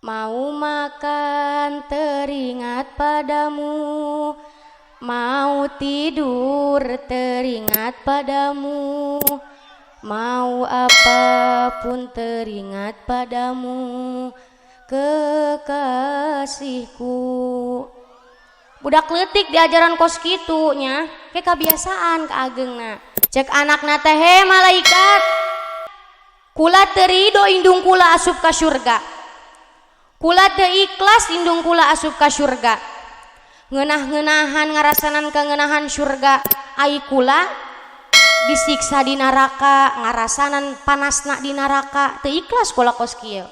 Mau makan teringat padamu, mau tidur teringat padamu, mau apapun teringat padamu, kekasihku. Budak leutik di ajaran kos kitu nya, ke kebiasaan ka ageungna. Cek anakna teh, "He malaikat, kula teu ridho indung kula asup ka surga. Kula teu ikhlas indung kula asup ka surga. Ngeunah-ngeunahan ngarasanan kangeunahan surga, ai kula disiksa di neraka, ngarasanan panasna di neraka, teu ikhlas kula kos kieu."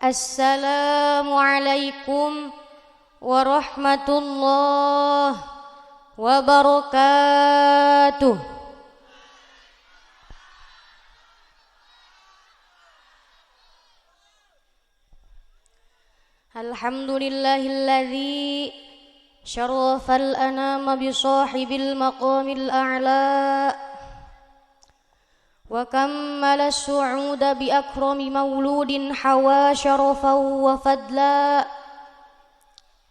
Assalamualaikum warahmatullahi wabarakatuh. Alhamdulillahilladzi syarrafal anama bi sahibil maqamil a'la wa kammala as-su'uda bi akrami mauludin hawa syarafan wa fadla.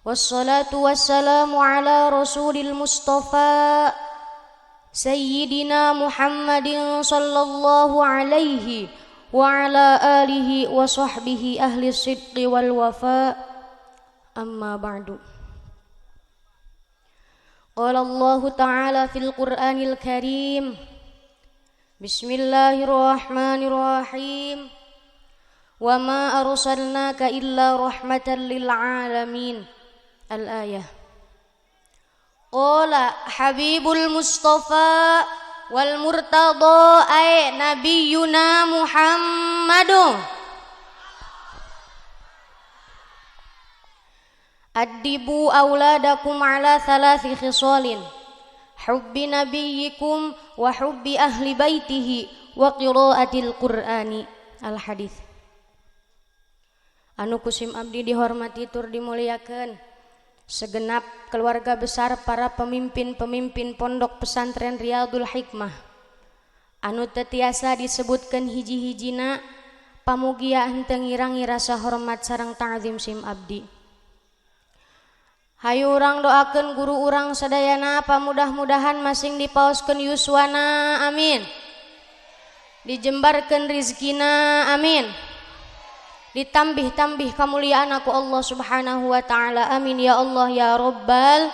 Wassalatu wassalamu ala rasulil mustafa sayyidina Muhammadin sallallahu alaihi wa ala alihi wa sahbihi ahli sidqi wal wafa. Amma ba'du. Qala Allah ta'ala fil Qur'anil Karim, Bismillahirrahmanirrahim. Wa ma arsalnaka illa rahmatan lil alamin. Al-ayah. Qala Habibul Mustafa wal murtada ay nabiyuna Muhammadun. Addibu auladakum ala thalathi khisalin: hubbi nabiyyikum wa hubbi ahli baitihi wa qiraatil qur'ani. Al-hadis. Anu kusim abdi dihormati tur dimuliakeun segenap keluarga besar para pemimpin-pemimpin pondok pesantren Riyadul Hikmah anu teu tiasa disebutkeun hiji-hijina, pamugia henteu ngirangi rasa hormat sareng ta'zim sim abdi. Hayu urang doakeun guru urang sadayana pamudah-mudahan masing dipaoskeun yuswana, amin. Dijembarkeun rizkina, amin. Ditambih-tambih kemuliaan aku Allah subhanahu wa ta'ala, amin ya Allah ya Rabbal.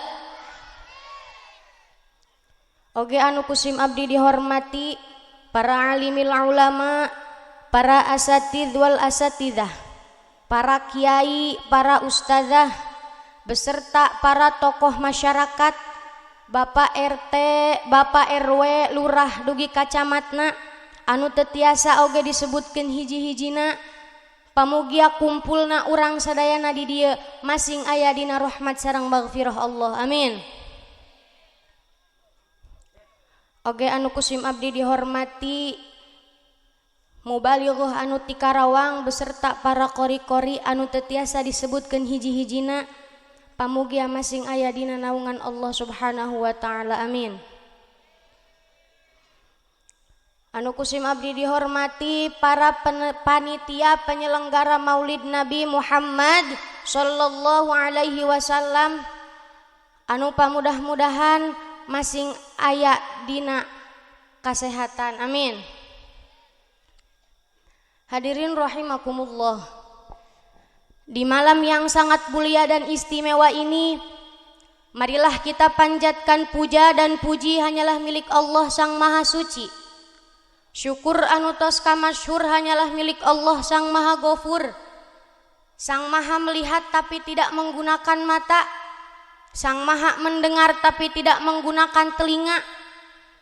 Oge anu kusim abdi dihormati para alimil ulama, para asatidz wal asatidzah, para kiai, para ustazah, beserta para tokoh masyarakat, Bapak RT, Bapak RW, lurah dugi kacamatna anu teu tiasa oge disebutkeun hiji-hijina, pamugia kumpulna urang sadayana di dieu masing aya dina rahmat sareng maghfirah Allah, amin. Oge anu kusim abdi dihormati mubalighah anu ti Karawang beserta para qori-qori anu teu tiasa disebutkeun hiji-hijina, pamugia masing aya dina naungan Allah subhanahu wa ta'ala, amin. Anu kusim abdi dihormati para panitia penyelenggara Maulid Nabi Muhammad sallallahu alaihi wasallam anu pamudah-mudahan masing aya dina kasehatan, amin. Hadirin rahimakumullah, di malam yang sangat mulia dan istimewa ini, marilah kita panjatkan puja dan puji hanyalah milik Allah Sang Maha Suci. Syukur anu tos kamasyhur hanyalah milik Allah Sang Maha Ghafur, Sang Maha melihat tapi tidak menggunakan mata, Sang Maha mendengar tapi tidak menggunakan telinga,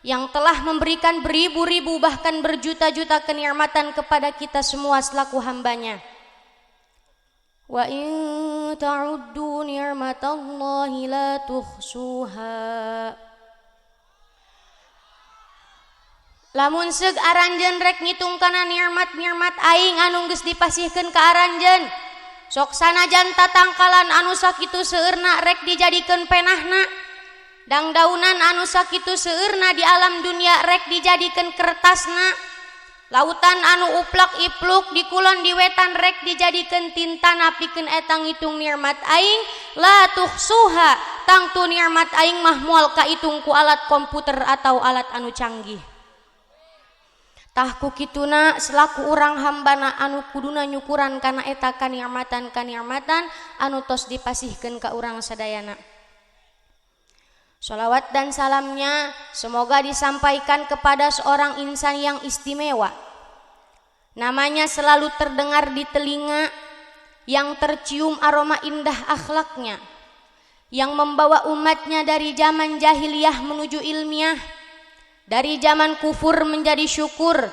yang telah memberikan beribu-ribu bahkan berjuta-juta kenikmatan kepada kita semua selaku hambanya. Wa in ta'uddu ni'matallahi la tuhsuha. Lamun seug aranjeun rek ngitung kana nikmat-nikmat aing anu geus dipasihkeun ka aranjeun, sok sanajan tatangkalan anu sakitu seueurna rek dijadikeun penahna, Dang-daunan anu sakitu seueurna di alam dunia rek dijadikeun kertasna. Lautan anu uplak ipluk di kulon di wetan rek dijadikeun tinta napikeun eta ngitung nikmat aing la tuhsuha tangtu nikmat aing mah moal kahitung ku alat komputer atau alat anu canggih. Tah ku kituna selaku urang hambana anu kuduna nyukuran kana eta kanikmatan anu tos dipasihkeun ka urang sadayana. Sholawat dan salamnya semoga disampaikan kepada seorang insan yang istimewa. Namanya selalu terdengar di telinga, yang tercium aroma indah akhlaknya, yang membawa umatnya dari zaman jahiliyah menuju ilmiah, dari zaman kufur menjadi syukur,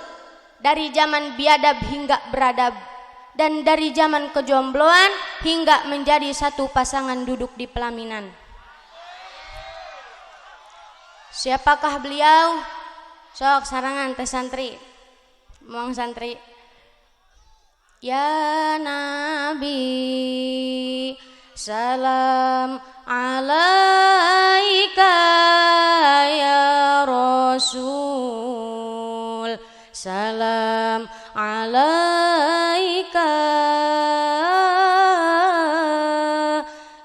dari zaman biadab hingga beradab, dan dari zaman kejombloan hingga menjadi satu pasangan duduk di pelaminan. Siapakah beliau? Sok sarangan teh santri. Mong santri. Ya Nabi, salam alaika ya Rasul. Salam alaika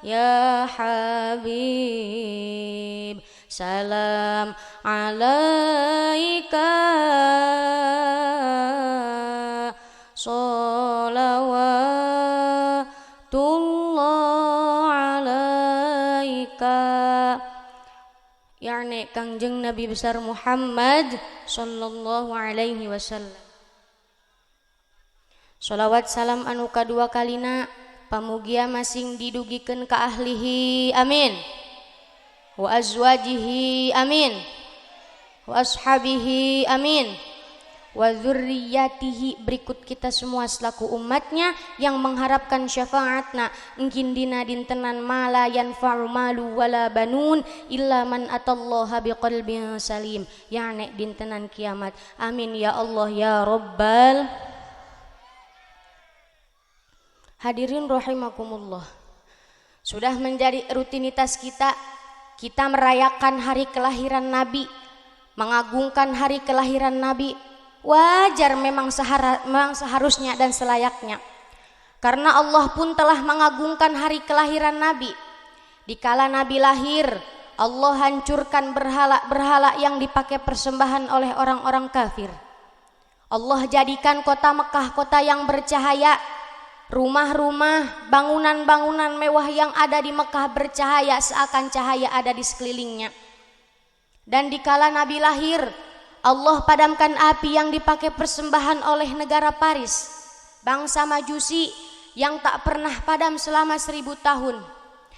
ya Habib. Salam alaika salawatullah alaika yani Kangjeng Nabi besar Muhammad sallallahu alaihi wasallam. Sholawat salam anu kadua kalina pamugia masing didugikeun ka ahlihi amin. Wa azwajihi amin, wa ashabihi amin, wa dzurriyyatihi. Berikut kita semua selaku umatnya yang mengharapkan syafaatna engkin dina dintenan mala yanfa'u malu wala banun illa man atallaha biqalbin salim, yani dintenan kiamat. Amin ya Allah ya Rabbal. Hadirin rahimakumullah, sudah menjadi rutinitas kita merayakan hari kelahiran Nabi, mengagungkan hari kelahiran Nabi. Wajar memang seharusnya dan selayaknya, karena Allah pun telah mengagungkan hari kelahiran Nabi. Dikala Nabi lahir, Allah hancurkan berhala-berhala yang dipakai persembahan oleh orang-orang kafir. Allah jadikan kota Mekah kota yang bercahaya. Rumah-rumah, bangunan-bangunan mewah yang ada di Mekah bercahaya seakan cahaya ada di sekelilingnya. Dan dikala Nabi lahir, Allah padamkan api yang dipakai persembahan oleh negara Paris, bangsa Majusi yang tak pernah padam selama 1000 tahun.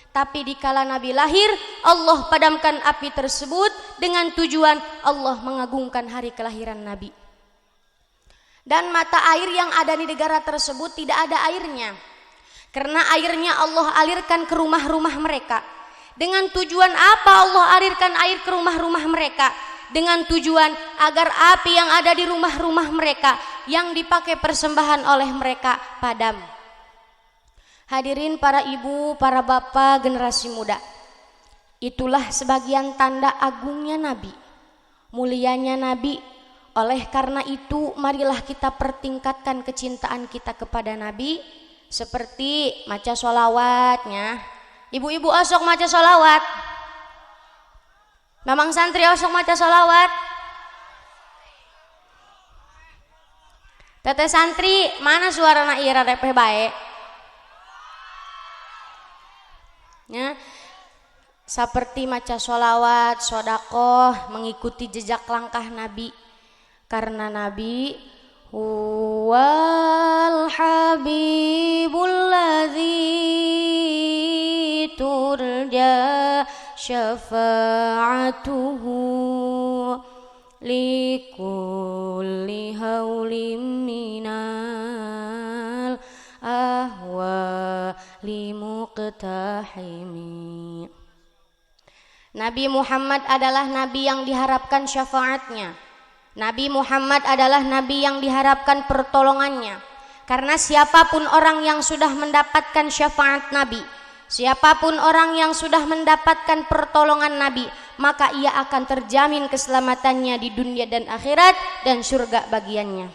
Tapi dikala Nabi lahir, Allah padamkan api tersebut dengan tujuan Allah mengagungkan hari kelahiran Nabi. Dan mata air yang ada di negara tersebut tidak ada airnya, karena airnya Allah alirkan ke rumah-rumah mereka. Dengan tujuan apa Allah alirkan air ke rumah-rumah mereka? Dengan tujuan agar api yang ada di rumah-rumah mereka yang dipakai persembahan oleh mereka padam. Hadirin para ibu, para bapak, generasi muda, itulah sebagian tanda agungnya Nabi, mulianya Nabi. Oleh karena itu marilah kita pertingkatkan kecintaan kita kepada Nabi seperti maca sholawatnya. Ibu-ibu osok maca sholawat. Memang santri osok maca sholawat. Teteh santri mana suarana ira repeh bae. Ya, seperti maca sholawat, sodakoh, mengikuti jejak langkah Nabi. Karena Nabi huwal habibul ladzi turja syafa'atuhu likulli haulim minal ahwali muqtahimi. Nabi Muhammad adalah nabi yang diharapkan syafaatnya. Nabi Muhammad adalah nabi yang diharapkan pertolongannya. Karena siapapun orang yang sudah mendapatkan syafaat Nabi, Siapapun orang yang sudah mendapatkan pertolongan Nabi, maka ia akan terjamin keselamatannya di dunia dan akhirat dan surga bagiannya.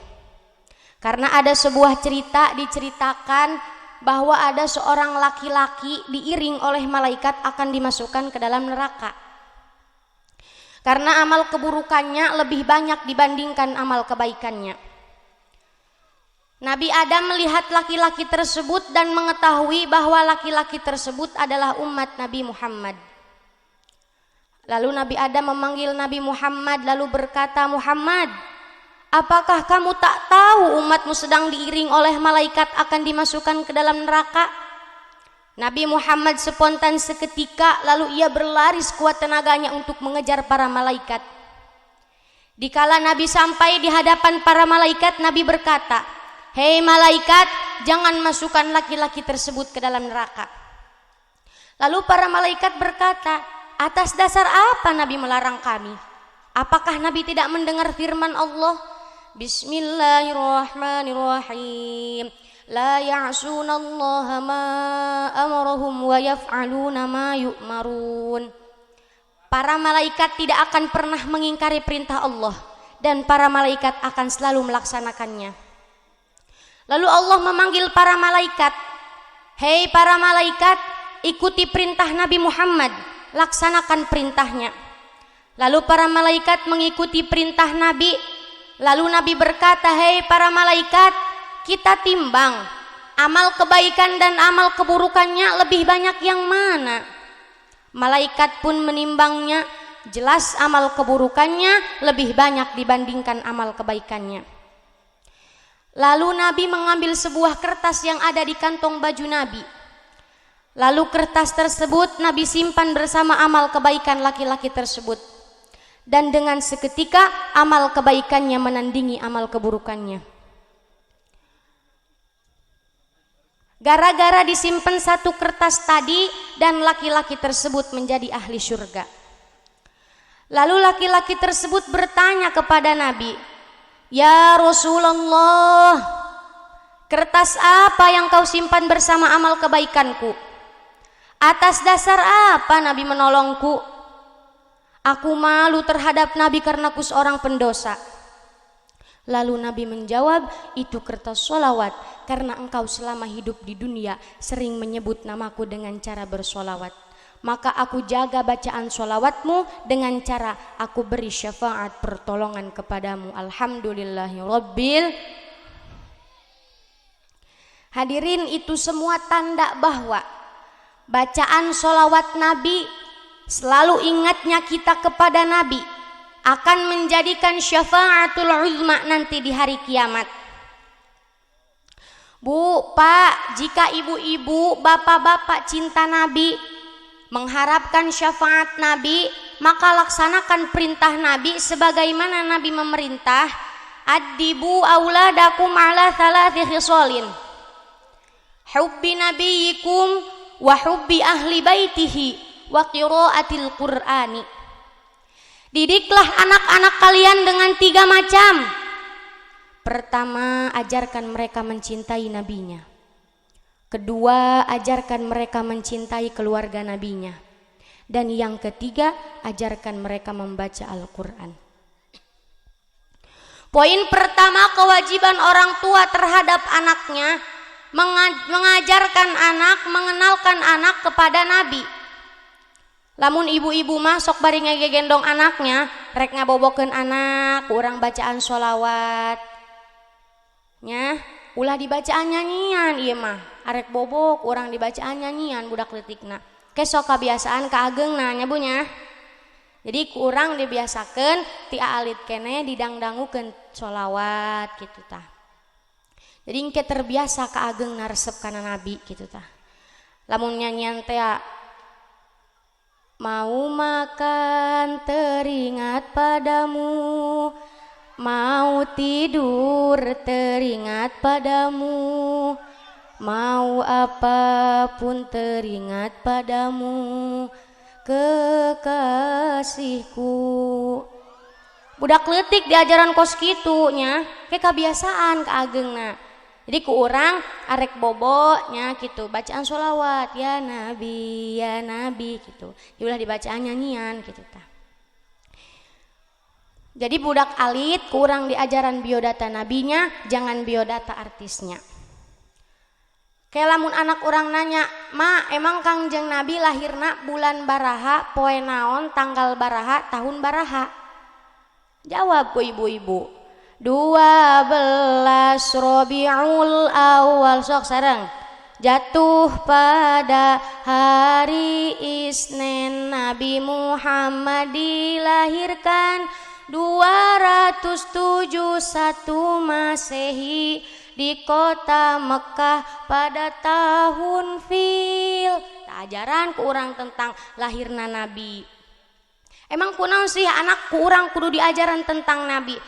Karena ada sebuah cerita diceritakan bahwa ada seorang laki-laki diiring oleh malaikat akan dimasukkan ke dalam neraka. Karena amal keburukannya lebih banyak dibandingkan amal kebaikannya. Nabi Adam melihat laki-laki tersebut dan mengetahui bahwa laki-laki tersebut adalah umat Nabi Muhammad. Lalu Nabi Adam memanggil Nabi Muhammad lalu berkata, "Muhammad, apakah kamu tak tahu umatmu sedang diiring oleh malaikat akan dimasukkan ke dalam neraka?" Nabi Muhammad spontan seketika lalu ia berlari sekuat tenaganya untuk mengejar para malaikat. Dikala Nabi sampai di hadapan para malaikat, Nabi berkata, "Hei malaikat, jangan masukkan laki-laki tersebut ke dalam neraka." Lalu para malaikat berkata, "Atas dasar apa Nabi melarang kami? Apakah Nabi tidak mendengar firman Allah? Bismillahirrahmanirrahim. La ya'sunallaha ma amarahum wa yaf'aluna ma yu'marun." Para malaikat tidak akan pernah mengingkari perintah Allah dan para malaikat akan selalu melaksanakannya. Lalu Allah memanggil para malaikat, "Hei para malaikat, ikuti perintah Nabi Muhammad, laksanakan perintahnya." Lalu para malaikat mengikuti perintah Nabi. Lalu Nabi berkata, "Hei para malaikat, kita timbang amal kebaikan dan amal keburukannya lebih banyak yang mana?" Malaikat pun menimbangnya, jelas amal keburukannya lebih banyak dibandingkan amal kebaikannya. Lalu Nabi mengambil sebuah kertas yang ada di kantong baju Nabi. Lalu kertas tersebut Nabi simpan bersama amal kebaikan laki-laki tersebut. Dan dengan seketika amal kebaikannya menandingi amal keburukannya. Gara-gara disimpan satu kertas tadi dan laki-laki tersebut menjadi ahli surga. Lalu laki-laki tersebut bertanya kepada Nabi, "Ya Rasulullah, kertas apa yang kau simpan bersama amal kebaikanku? Atas dasar apa Nabi menolongku? Aku malu terhadap Nabi karena aku seorang pendosa." Lalu Nabi menjawab, "Itu kertas sholawat, karena engkau selama hidup di dunia sering menyebut namaku dengan cara bersolawat. Maka aku jaga bacaan sholawatmu dengan cara aku beri syafaat pertolongan kepadamu. Alhamdulillahirabbil." Hadirin, itu semua tanda bahwa bacaan sholawat Nabi, selalu ingatnya kita kepada Nabi, akan menjadikan syafaatul uzma nanti di hari kiamat. Bu, Pak, jika ibu-ibu, bapak-bapak cinta Nabi, mengharapkan syafaat Nabi, maka laksanakan perintah Nabi sebagaimana Nabi memerintah, "Addibu auladakum ala thalathi khisalin. Hubbi nabiyikum wa hubbi ahli baitihi wa qiraatil qur'ani." Didiklah anak-anak kalian dengan 3 macam. Pertama, ajarkan mereka mencintai nabinya. Kedua, ajarkan mereka mencintai keluarga nabinya. Dan yang ketiga, ajarkan mereka membaca Al-Quran. Poin pertama, kewajiban orang tua terhadap anaknya, mengajarkan anak, mengenalkan anak kepada Nabi. Lamun ibu-ibu mah sok bari ngegendong anaknya, rek ngabobokeun anak, urang bacaan sholawat nya, ulah dibacaan nyanyian ieu mah, arek bobok urang dibacaan nyanyian budak leutikna. Ke sok kabiasaan ka ageungna nya Bu nya. Jadi ku urang dibiasakeun ti aalit keneh didangdangukeun sholawat kitu tah. Jadi engke terbiasa ka ageungna resep kana Nabi kitu tah. Lamun nyanyian teh mau makan teringat padamu, mau tidur teringat padamu, mau apapun teringat padamu, kekasihku. Budak leutik diajaran kos kitu nya, ke kebiasaan ka ageungna. Jadi ku urang arek bobonya gitu, bacaan sholawat ya Nabi gitu. Ulah dibacaan nyanyian gitu tah. Jadi budak alit kurang di ajaran biodata nabinya, jangan biodata artisnya. Kayak lamun anak orang nanya, "Ma, emang Kangjeng Nabi lahirna bulan baraha, poe naon, tanggal baraha, tahun baraha?" Jawab ku ibu-ibu, 12 Rabiul Awal, sok sareng. Jatuh pada hari Isnin, Nabi Muhammad dilahirkan 271 Masehi di kota Mekah pada tahun Fil. Ajaran ku urang tentang lahirna Nabi. Emang kunaon sih anak ku urang kudu diajaran tentang Nabi?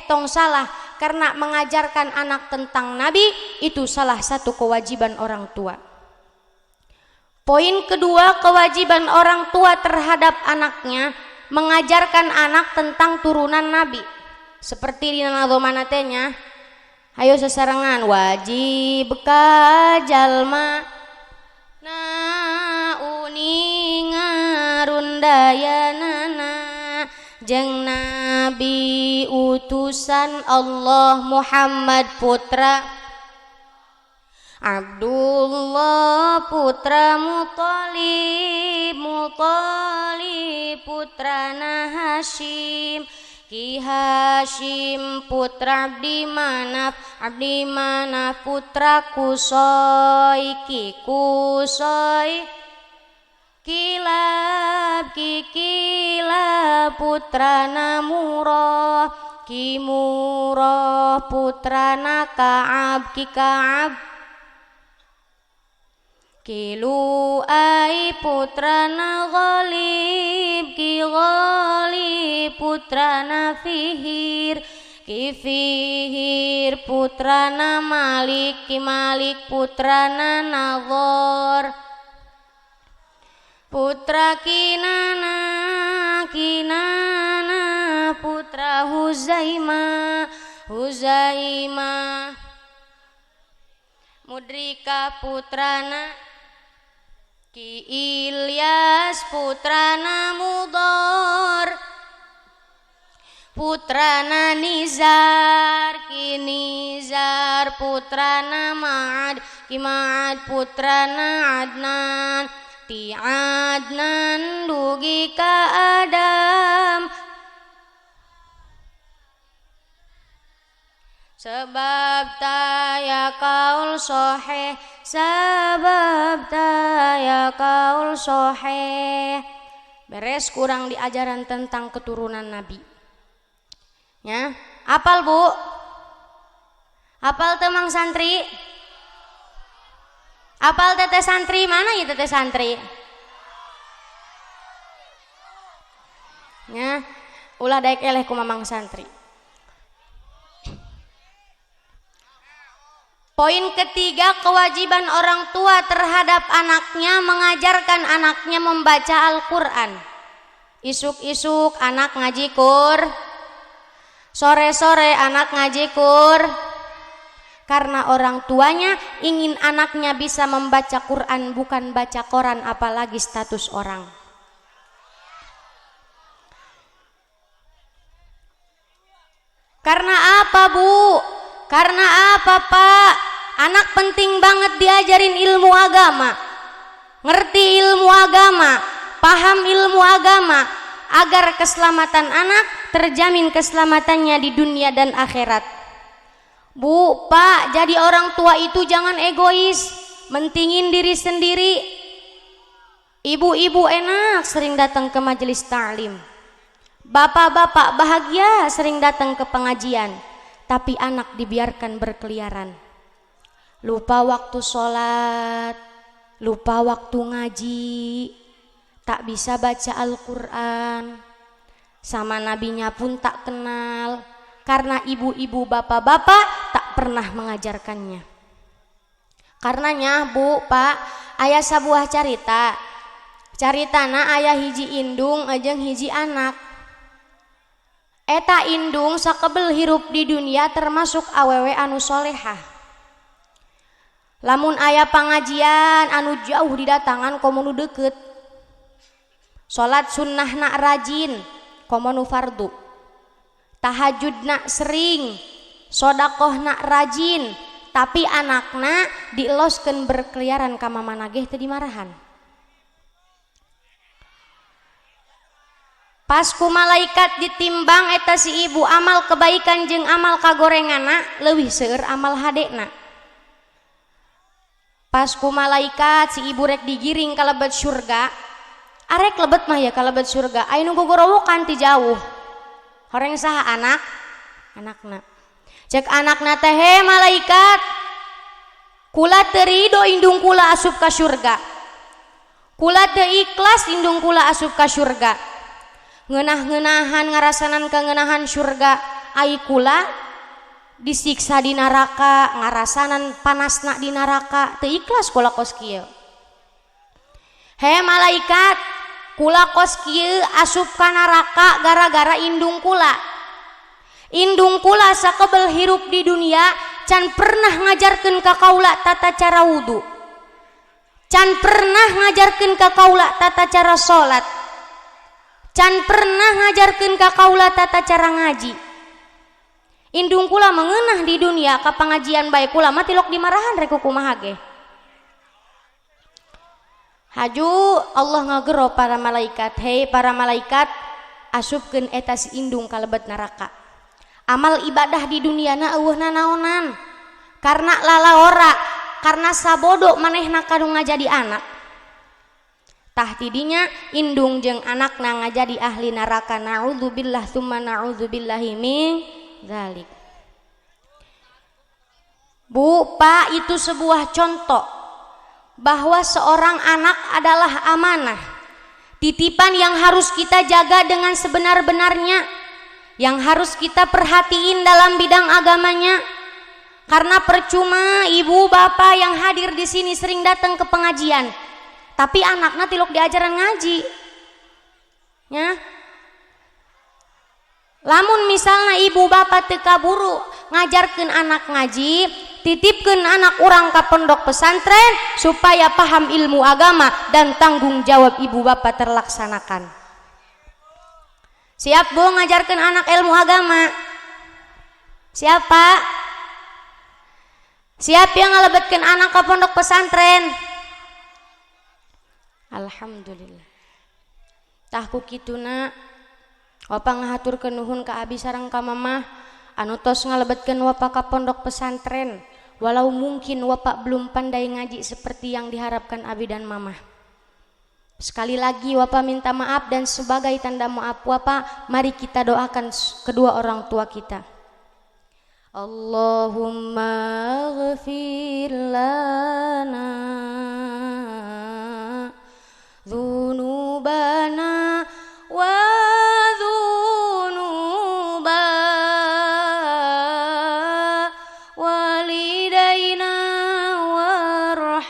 Tong salah, karena mengajarkan anak tentang Nabi itu salah satu kewajiban orang tua. Poin kedua, kewajiban orang tua terhadap anaknya mengajarkan anak tentang turunan Nabi. Seperti di nadhomana teh nya, hayo sesarengan, wajib ka jalma na uning ngarundayanana jeung Nabi utusan Allah Muhammad putra Abdullah putra Muthalib putrana Hashim, Ki Hashim putra Abdi Manaf putra Kusoy, Ki Kusoy Kilab putrana Murrah, Ki Murrah putrana Ka'ab, Ki Ka'ab Ki Lu'ai putrana Ghalib, Ki Ghalib putrana Fihir, Ki Fihir putrana Malik, Ki Malik putrana Nadhor, putra Kinana putra Huzaimah Mudrika putrana Ki Ilyas putrana Mudhar, putrana Nizar, Ki Nizar putrana Ma'ad, Ki Ma'ad putrana Adnan, ti Adnan dugi ka Adam, sebab taya kaul soheh, sebab taya kaul soheh. Beres kurang diajaran tentang keturunan Nabi. Ya, apal Bu? Apal temang santri? Apal teteh santri? Mana ya teteh santri? Ya, ulah daek eleh ku mamang santri. Poin ketiga, kewajiban orang tua terhadap anaknya mengajarkan anaknya membaca Al-Quran. Isuk-isuk anak ngaji Qur, sore-sore anak ngaji Qur. Karena orang tuanya ingin anaknya bisa membaca Quran, bukan baca koran, apalagi status orang. Karena apa Bu? Karena apa Pak? Anak penting banget diajarin ilmu agama, ngerti ilmu agama, paham ilmu agama, agar keselamatan anak terjamin keselamatannya di dunia dan akhirat. Bu, Pak, jadi orang tua itu jangan egois, mentingin diri sendiri. Ibu-ibu enak sering datang ke majelis ta'lim, bapak-bapak bahagia sering datang ke pengajian. Tapi anak dibiarkan berkeliaran, lupa waktu sholat, lupa waktu ngaji, tak bisa baca Al-Quran, sama nabinya pun tak kenal, karena ibu-ibu bapak-bapak tak pernah mengajarkannya. Karenanya Bu, Pak, aya sabuah caritana aya hiji indung jeung hiji anak. Eta indung sakebel hirup di dunia termasuk awewe anu solehah. Lamun aya pangajian anu jauh didatangan komo nu deukeut. Salat sunnahna rajin komo nu fardu. Tahajudna sering, sodakohna rajin, tapi anakna dieloskeun berkeliaran ka mamana ge teu dimarahan. Pas ku malaikat ditimbang eta si ibu amal kebaikan jeung amal kagorengana leuwih seueur amal hadena. Pas ku malaikat si ibu rek digiring ka lebet surga, arek lebet mah ya ka lebet surga, aya nu gogorowokan ti jauh. Horeng saha anakna. Cek anakna teh, "He malaikat, kula teu ridho indung kula asup ka surga. Kula teu ikhlas indung kula asup ka surga. Ngeunah-ngeunahan ngarasanan kangeunahan surga, ai kula disiksa di neraka, ngarasanan panasna di neraka, teu ikhlas kula kos kieu. He malaikat, kula kos kieu asup ka neraka gara-gara indung kula. Indung kula sakebel hirup di dunia can pernah ngajarkeun ka kaula tata cara wudu, can pernah ngajarkeun ka kaula tata cara salat, can pernah ngajarkeun ka kaula tata cara ngaji. Indung kula mengeunah di dunia ka pangajian bae kula mah tilok dimarahan rek kumaha ge." Haju Allah ngagero para malaikat, "Hei para malaikat, asupkeun eta si indung ka lebet neraka. Amal ibadah di duniana eueuhna naonan? Karena lalaora, karena sabodo manehna kanu ngajadi anak. Tah tidinya indung jeung anakna ngajadi ahli neraka. Na'udzubillah tsumma na'udzubillahi min dzalik." Bu, Pak, itu sebuah contoh bahwa seorang anak adalah amanah, titipan yang harus kita jaga dengan sebenar-benarnya, yang harus kita perhatiin dalam bidang agamanya. Karena percuma ibu bapak yang hadir di sini sering datang ke pengajian, tapi anaknya tilok diajaran ngaji. Ya. Lamun misalnya ibu bapak teu kaburu ngajarkeun anak ngaji, titipkeun anak urang ka pondok pesantren supaya paham ilmu agama dan tanggung jawab ibu bapak terlaksanakan. Siap Bu ngajarkeun anak ilmu agama? Siapa? Siap yang ngalebetkeun anak ka pondok pesantren? Alhamdulillah. Tah ku kituna wapa ngahaturkeun nuhun ka abi sareng ka mamah anu tos ngalebetkeun wapa ka pondok pesantren, walau mungkin wapa belum pandai ngaji seperti yang diharapkan abi dan mamah. Sekali lagi wapa minta maaf, dan sebagai tanda maaf wapa mari kita doakan kedua orang tua kita. Allahumma ghfir lana dzunubana wa dzunuba walidaina warhamhuma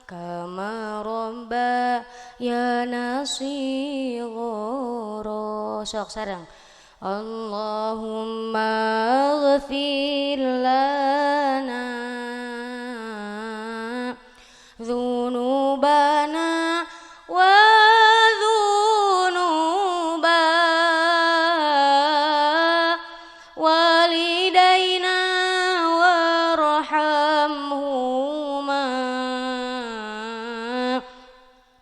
kama rabbayana shighara. Sok sareng. Allahumma ghfir lana dzunubana wa dzunuba walidaina warhamhuma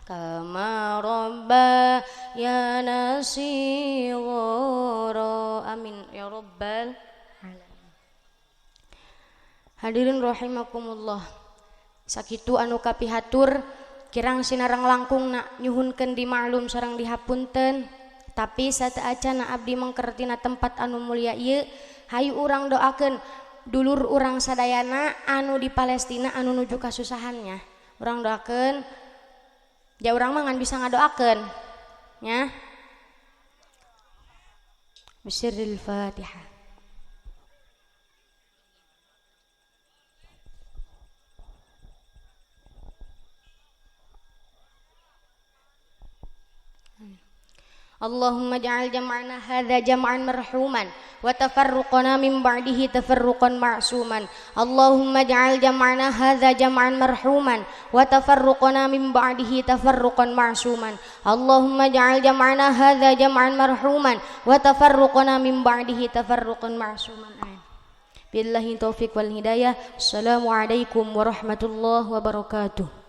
kama rabbayana shighara. Amin ya rabbal alamin. Hadirin rahimakumullah, sakitu anu kapihatur kirang sinareng langkung nak nyuhunkeun dimaklum sareng dihapunten. Tapi sateacana abdi mangkertina tempat anu mulia ieu, hayu urang doakeun dulur urang sadayana anu di Palestina anu nuju kasusahannya. Urang doakeun, ja urang mah ngan bisa ngadoakeun nya. Bisyirril Fatihah. Allahumma ja'al jam'ana hadza jam'an marhuman wa tafarruqana min ba'dihi tafarruqan ma'suman. Allahumma ja'al jam'ana hadza jam'an marhuman wa tafarruqana min ba'dihi tafarruqan ma'suman. Allahumma ja'al jam'ana hadza jam'an marhuman wa tafarruqana min ba'dihi tafarruqan ma'suman. Amin. Billahi taufiq wal hidayah. Assalamualaikum warahmatullahi wabarakatuh.